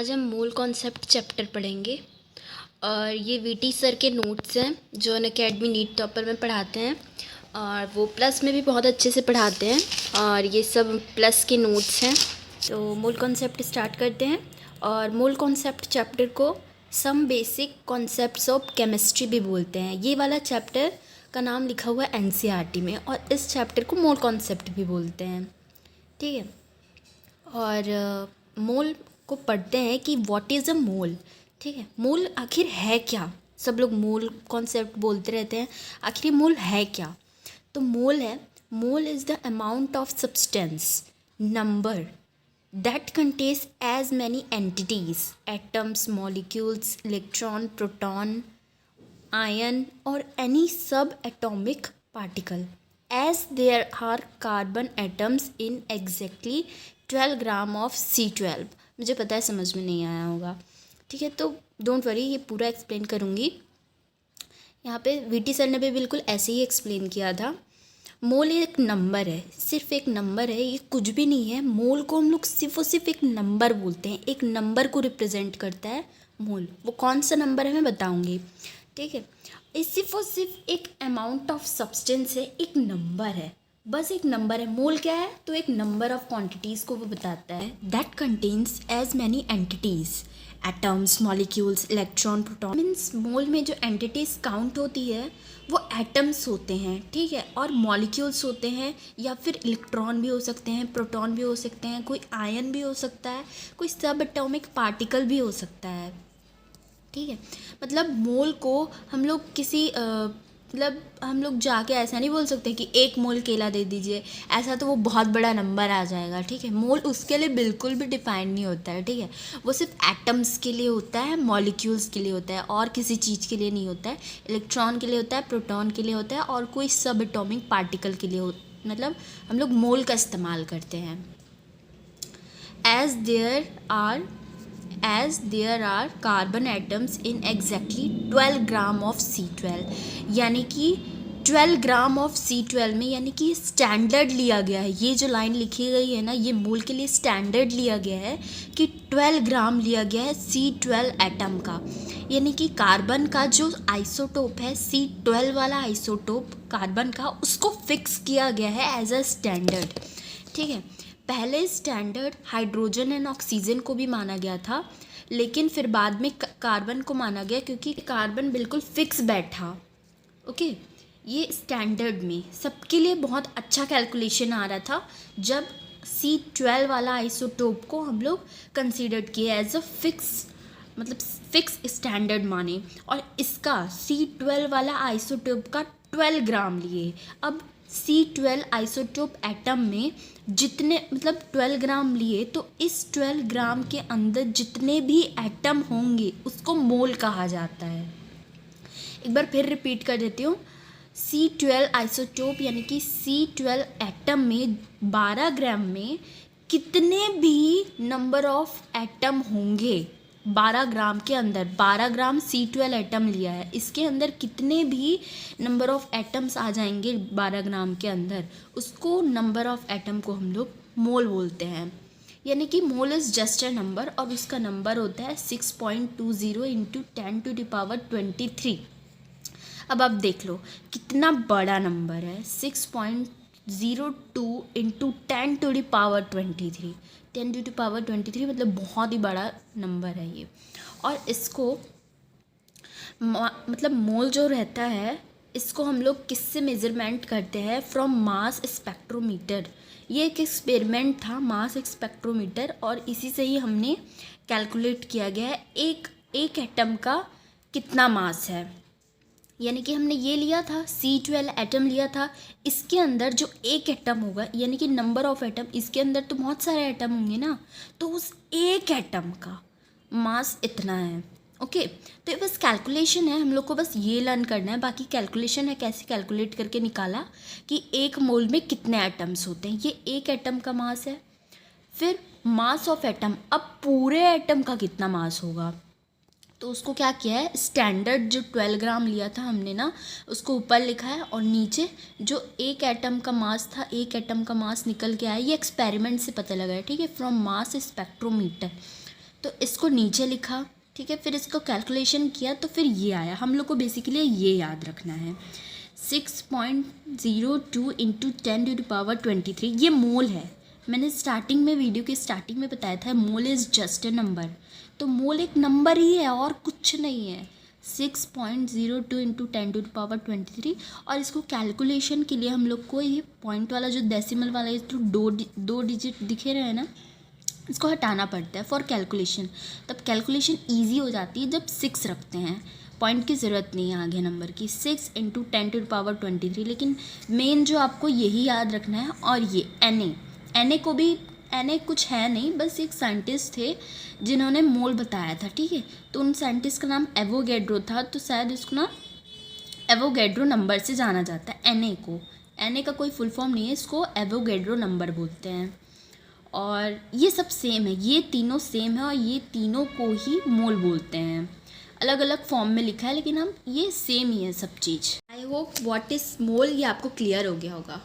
आज हम मूल कॉन्सेप्ट चैप्टर पढ़ेंगे और ये वीटी सर के नोट्स हैं जो अनअकैडमी नीट टॉपर में पढ़ाते हैं और वो प्लस में भी बहुत अच्छे से पढ़ाते हैं और ये सब प्लस के नोट्स हैं। तो मूल कॉन्सेप्ट स्टार्ट करते हैं। और मूल कॉन्सेप्ट चैप्टर को some basic concepts of chemistry भी बोलते हैं। ये वाला चैप्टर का नाम लिखा हुआ है एनसीईआरटी में और इस चैप्टर को मूल कॉन्सेप्ट भी बोलते हैं। ठीक है। और मोल को पढ़ते हैं कि व्हाट इज़ अ मोल। ठीक है, मोल आखिर है क्या। सब लोग मोल कॉन्सेप्ट बोलते रहते हैं, आखिर ये मोल है क्या। तो mole is the amount of substance number that contains as many entities atoms molecules electron proton ion or any subatomic particle as there are carbon atoms in exactly 12 gram of C12। मुझे पता है समझ में नहीं आया होगा, ठीक है, तो डोंट वरी, ये पूरा एक्सप्लेन करूँगी। यहाँ पे वीटी सर ने भी बिल्कुल ऐसे ही एक्सप्लेन किया था। मोल एक नंबर है, सिर्फ एक नंबर है, ये कुछ भी नहीं है। मोल को हम लोग सिर्फ और सिर्फ एक नंबर बोलते हैं, एक नंबर को रिप्रेजेंट करता है मोल। वो कौन सा नंबर है मैं बताऊँगी, ठीक है। ये सिर्फ और सिर्फ एक अमाउंट ऑफ सब्सटेंस है, एक नंबर है, बस एक नंबर है। मोल क्या है, तो एक नंबर ऑफ क्वांटिटीज़ को वो बताता है। That contains as many entities atoms molecules electron proton. Means mole में जो एंटिटीज़ काउंट होती है वो एटम्स होते हैं, ठीक है, और मॉलिक्यूल्स होते हैं, या फिर इलेक्ट्रॉन भी हो सकते हैं, प्रोटॉन भी हो सकते हैं, कोई आयन भी हो सकता है, कोई सब एटॉमिक पार्टिकल भी हो सकता है, ठीक है। मतलब मोल को हम लोग किसी मतलब हम लोग जाके ऐसा नहीं बोल सकते कि एक मोल केला दे दीजिए, ऐसा तो वो बहुत बड़ा नंबर आ जाएगा, ठीक है। मोल उसके लिए बिल्कुल भी डिफाइन नहीं होता है, ठीक है। वो सिर्फ एटम्स के लिए होता है, मॉलिक्यूल्स के लिए होता है, और किसी चीज़ के लिए नहीं होता है। इलेक्ट्रॉन के लिए होता है, प्रोटॉन के लिए होता है, और कोई सब एटॉमिक पार्टिकल के लिए मतलब हम लोग मोल का इस्तेमाल करते हैं। as there are carbon atoms in exactly 12 gram of C12, यानी कि 12 ग्राम ऑफ C12 में, यानी कि स्टैंडर्ड लिया गया है। ये जो लाइन लिखी गई है ना, ये मोल के लिए स्टैंडर्ड लिया गया है कि 12 ग्राम लिया गया है C12 एटम का, यानी कि कार्बन का जो आइसोटोप है C12 वाला आइसोटोप कार्बन का, उसको फिक्स किया गया है एज अ स्टैंडर्ड, ठीक है। पहले स्टैंडर्ड हाइड्रोजन एंड ऑक्सीजन को भी माना गया था, लेकिन फिर बाद में कार्बन को माना गया क्योंकि कार्बन बिल्कुल फिक्स बैठा। ओके, ये स्टैंडर्ड में सबके लिए बहुत अच्छा कैलकुलेशन आ रहा था जब C12 वाला आइसोटोप को हम लोग कंसीडर किए एज अ फिक्स, मतलब फिक्स स्टैंडर्ड माने, और इसका C12 वाला आइसोटोप का 12 ग्राम लिए। अब C12 आइसोटोप एटम में जितने मतलब 12 ग्राम लिए, तो इस 12 ग्राम के अंदर जितने भी एटम होंगे उसको मोल कहा जाता है। एक बार फिर रिपीट कर देती हूँ। C12 आइसोटोप यानी कि C12 एटम में 12 ग्राम में कितने भी नंबर ऑफ एटम होंगे, 12 ग्राम के अंदर 12 ग्राम C12 एटम लिया है, इसके अंदर कितने भी नंबर ऑफ एटम्स आ जाएंगे 12 ग्राम के अंदर, उसको नंबर ऑफ एटम को हम लोग मोल बोलते हैं। यानी कि मोल इज़ जस्ट अ नंबर, और उसका नंबर होता है 6.20 इंटू 10⁻23। अब आप देख लो कितना बड़ा नंबर है, 6.02 इंटू 10⁻23। 10⁻23 मतलब बहुत ही बड़ा नंबर है ये। और इसको मतलब मोल जो रहता है, इसको हम लोग किससे मेज़रमेंट करते हैं, फ्रॉम मास स्पेक्ट्रोमीटर। ये एक एक्सपेरिमेंट था, मास स्पेक्ट्रोमीटर, और इसी से ही हमने कैलकुलेट किया गया है एक एटम का कितना मास है। यानी कि हमने ये लिया था C12 एटम लिया था, इसके अंदर जो एक एटम होगा, यानी कि नंबर ऑफ एटम, इसके अंदर तो बहुत सारे एटम होंगे ना, तो उस एक एटम का मास इतना है। ओके, तो ये बस कैलकुलेशन है, हम लोग को बस ये लर्न करना है। बाकी कैलकुलेशन है कैसे कैलकुलेट करके निकाला कि एक मोल में कितने एटम्स होते हैं, ये एक एटम का मास है। फिर मास ऑफ एटम, अब पूरे एटम का कितना मास होगा, तो उसको क्या किया है, स्टैंडर्ड जो 12 ग्राम लिया था हमने ना, उसको ऊपर लिखा है, और नीचे जो एक एटम का मास था, एक एटम का मास निकल के आया, ये एक्सपेरिमेंट से पता लगा है, ठीक है, फ्रॉम मास स्पेक्ट्रोमीटर। तो इसको नीचे लिखा, ठीक है, फिर इसको कैलकुलेशन किया तो फिर ये आया। हम लोग को बेसिकली ये याद रखना है, 6.02 इंटू 10⁻23 ये मोल है। मैंने स्टार्टिंग में, वीडियो के स्टार्टिंग में बताया था, मोल इज़ जस्ट अ नंबर। तो मोल एक नंबर ही है और कुछ नहीं है। 6.02 इंटू 10⁻23। और इसको कैलकुलेशन के लिए हम लोग को ये पॉइंट वाला जो डेसिमल वाला, ये तो दो डिजिट दिखे रहे हैं ना, इसको हटाना पड़ता है फॉर कैलकुलेशन। तब कैलकुलेशन ईजी हो जाती है जब 6 रखते हैं, पॉइंट की ज़रूरत नहीं है आगे नंबर की। 6 इंटू 10⁻23। लेकिन मेन जो आपको यही याद रखना है। और ये एन ए को भी, एन ए कुछ है नहीं, बस एक साइंटिस्ट थे जिन्होंने मोल बताया था, ठीक है। तो उन साइंटिस्ट का नाम एवोगैड्रो था, तो शायद इसको ना एवोगैड्रो नंबर से जाना जाता है एन ए को। एन ए का कोई फुल फॉर्म नहीं है, इसको एवोगैड्रो नंबर बोलते हैं। और ये सब सेम है, ये तीनों सेम है और ये तीनों को ही मोल बोलते हैं। अलग अलग फॉर्म में लिखा है लेकिन हम ये सेम ही है सब चीज़। आई होप व्हाट इज़ मोल ये आपको क्लियर हो गया होगा।